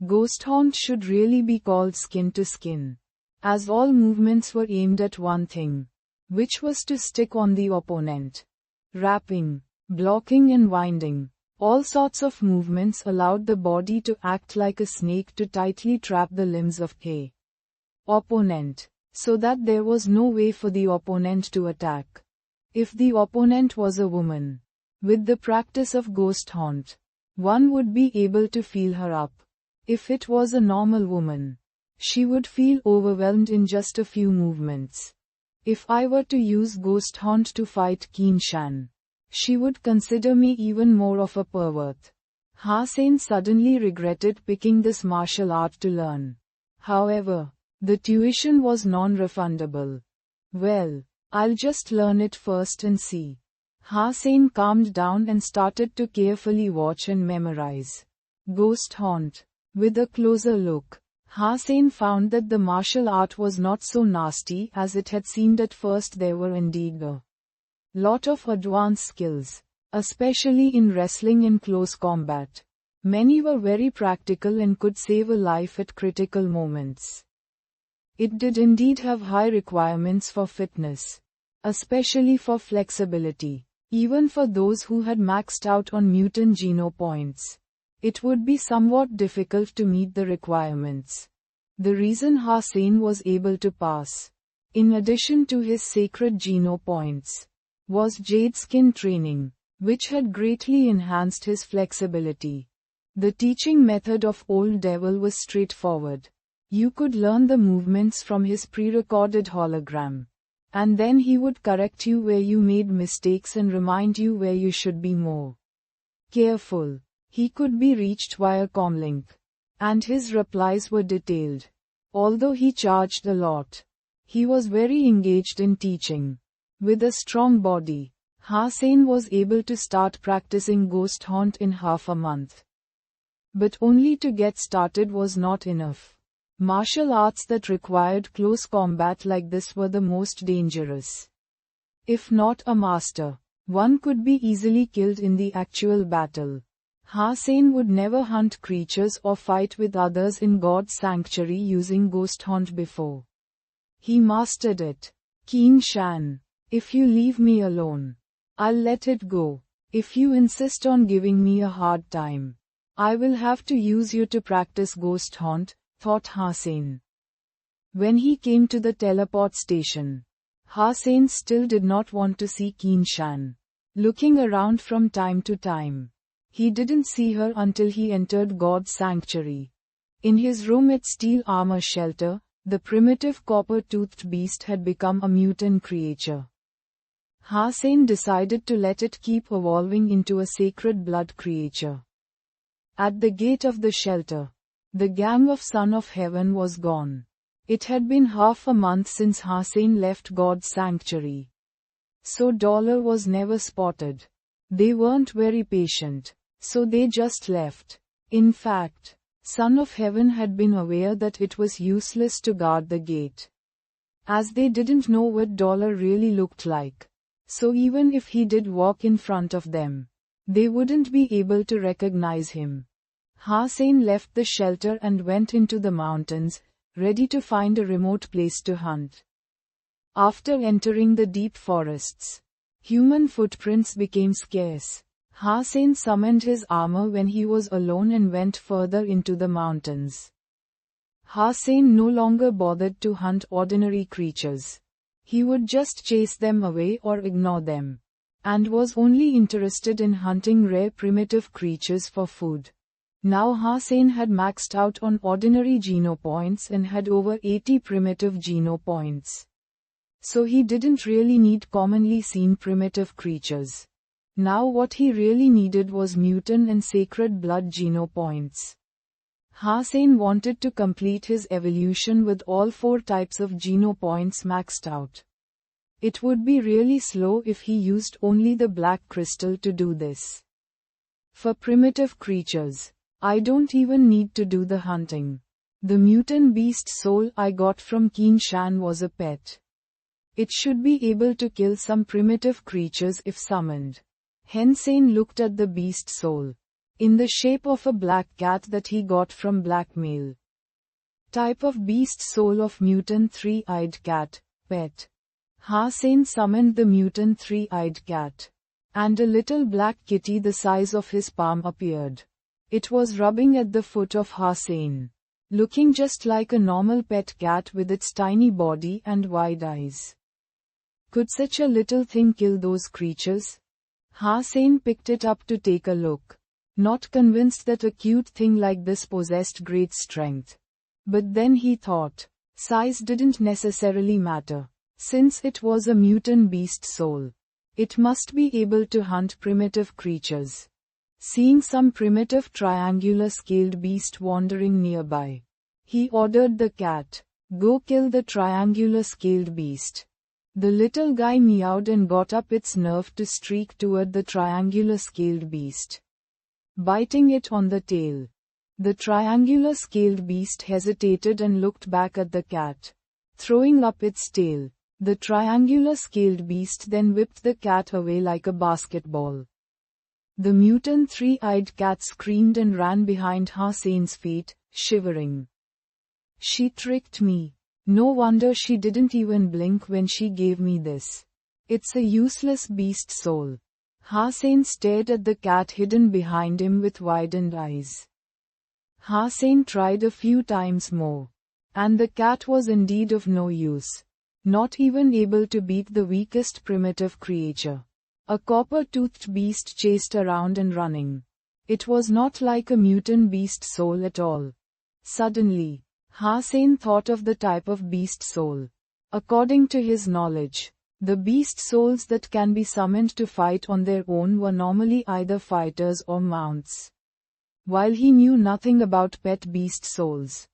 Ghost hunt should really be called skin to skin, as all movements were aimed at one thing, which was to stick on the opponent. Wrapping, blocking and winding, all sorts of movements allowed the body to act like a snake to tightly trap the limbs of a opponent, so that there was no way for the opponent to attack. If the opponent was a woman, with the practice of ghost hunt, one would be able to feel her up. If it was a normal woman, she would feel overwhelmed in just a few movements. If I were to use ghost hunt to fight Qin Shan, she would consider me even more of a pervert. Ha-Sein suddenly regretted picking this martial art to learn. However, the tuition was non-refundable. Well, I'll just learn it first and see. Ha-Sein calmed down and started to carefully watch and memorize ghost hunt. With a closer look, Ha-Sein found that the martial art was not so nasty as it had seemed at first. There were indeed a lot of advanced skills, especially in wrestling and close combat. Many were very practical and could save a life at critical moments. It did indeed have high requirements for fitness, especially for flexibility, even for those who had maxed out on mutant geno points. It would be somewhat difficult to meet the requirements. The reason Ha-Sein was able to pass, in addition to his sacred geno points, was jade skin training, which had greatly enhanced his flexibility. The teaching method of Old Devil was straightforward. You could learn the movements from his pre-recorded hologram, and then he would correct you where you made mistakes and remind you where you should be more careful. He could be reached via comlink, and his replies were detailed. Although he charged a lot, he was very engaged in teaching. With a strong body, Ha-Sein was able to start practicing ghost hunt in half a month. But only to get started was not enough. Martial arts that required close combat like this were the most dangerous. If not a master, one could be easily killed in the actual battle. Ha-Sein would never hunt creatures or fight with others in God's sanctuary using ghost hunt before. He mastered it. Qin Shan, if you leave me alone, I'll let it go. If you insist on giving me a hard time, I will have to use you to practice ghost hunt, thought Ha-Sein. When he came to the teleport station, Ha-Sein still did not want to see Qin Shan. Looking around from time to time, he didn't see her until he entered God's sanctuary. In his room at Steel Armor Shelter, the primitive copper-toothed beast had become a mutant creature. Ha-Sein decided to let it keep evolving into a sacred blood creature. At the gate of the shelter, the gang of Son of Heaven was gone. It had been half a month since Ha-Sein left God's sanctuary. So Dollar was never spotted. They weren't very patient, so they just left. In fact, Son of Heaven had been aware that it was useless to guard the gate, as they didn't know what Dollar really looked like. So even if he did walk in front of them, they wouldn't be able to recognize him. Ha-Sein left the shelter and went into the mountains, ready to find a remote place to hunt. After entering the deep forests, human footprints became scarce. Ha-Sein summoned his armor when he was alone and went further into the mountains. Ha-Sein no longer bothered to hunt ordinary creatures. He would just chase them away or ignore them, and was only interested in hunting rare primitive creatures for food. Now Ha-Sein had maxed out on ordinary geno points and had over 80 primitive geno points. So he didn't really need commonly seen primitive creatures. Now what he really needed was mutant and sacred blood geno points. Ha-Sein wanted to complete his evolution with all 4 types of geno points maxed out. It would be really slow if he used only the black crystal to do this. For primitive creatures, I don't even need to do the hunting. The mutant beast soul I got from Qin Shan was a pet. It should be able to kill some primitive creatures if summoned. Ha-Sein looked at the beast soul. in the shape of a black cat that he got from blackmail. Type of beast soul of mutant three-eyed cat, pet. Hussein summoned the mutant three-eyed cat. And a little black kitty the size of his palm appeared. It was rubbing at the foot of Hussein, looking just like a normal pet cat with its tiny body and wide eyes. Could such a little thing kill those creatures? Hussein picked it up to take a look, not convinced that a cute thing like this possessed great strength. But then he thought, size didn't necessarily matter. Since it was a mutant beast soul, it must be able to hunt primitive creatures. Seeing some primitive triangular scaled beast wandering nearby, he ordered the cat, "Go kill the triangular scaled beast." The little guy meowed and got up its nerve to streak toward the triangular scaled beast, biting it on the tail. The triangular scaled beast hesitated and looked back at the cat, throwing up its tail. The triangular scaled beast then whipped the cat away like a basketball. The mutant three-eyed cat screamed and ran behind Hussein's feet, shivering. She tricked me. No wonder she didn't even blink when she gave me this. It's a useless beast soul. Hussein stared at the cat hidden behind him with widened eyes. Hussein tried a few times more. And the cat was indeed of no use. Not even able to beat the weakest primitive creature. A copper-toothed beast chased around and running. It was not like a mutant beast soul at all. Suddenly, Hussein thought of the type of beast soul. According to his knowledge, the beast souls that can be summoned to fight on their own were normally either fighters or mounts. While he knew nothing about pet beast souls,